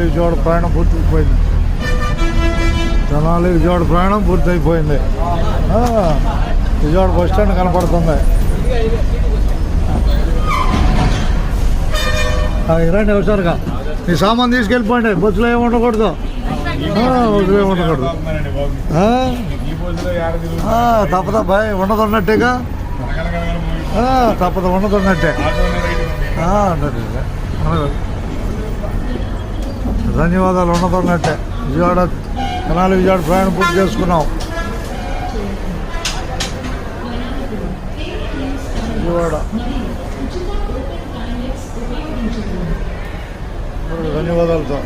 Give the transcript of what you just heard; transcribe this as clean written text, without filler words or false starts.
విజయవాడ ప్రయాణం పూర్తయిపోయింది. తెనాలి విజయవాడ ప్రయాణం పూర్తయిపోయింది. విజయవాడ బస్ స్టాండ్ కనపడుతుంది. రండి ఒకసారిగా మీ సామాన్ తీసుకెళ్ళిపోండి. బస్సులో ఏమి ఉండకూడదు, బస్సులో ఏమి ఉండకూడదు. తప్పదా బాయ్, ఉండదున్నట్టేగా, తప్పదు ఉండదున్నట్టే. ధన్యవాదాలు. ఉండదున్నట్టే విజయవాడ తెనాలి విజయవాడ ప్రయాణం పూర్తి చేసుకున్నాం. విజయవాడ ధన్యవాదాలతో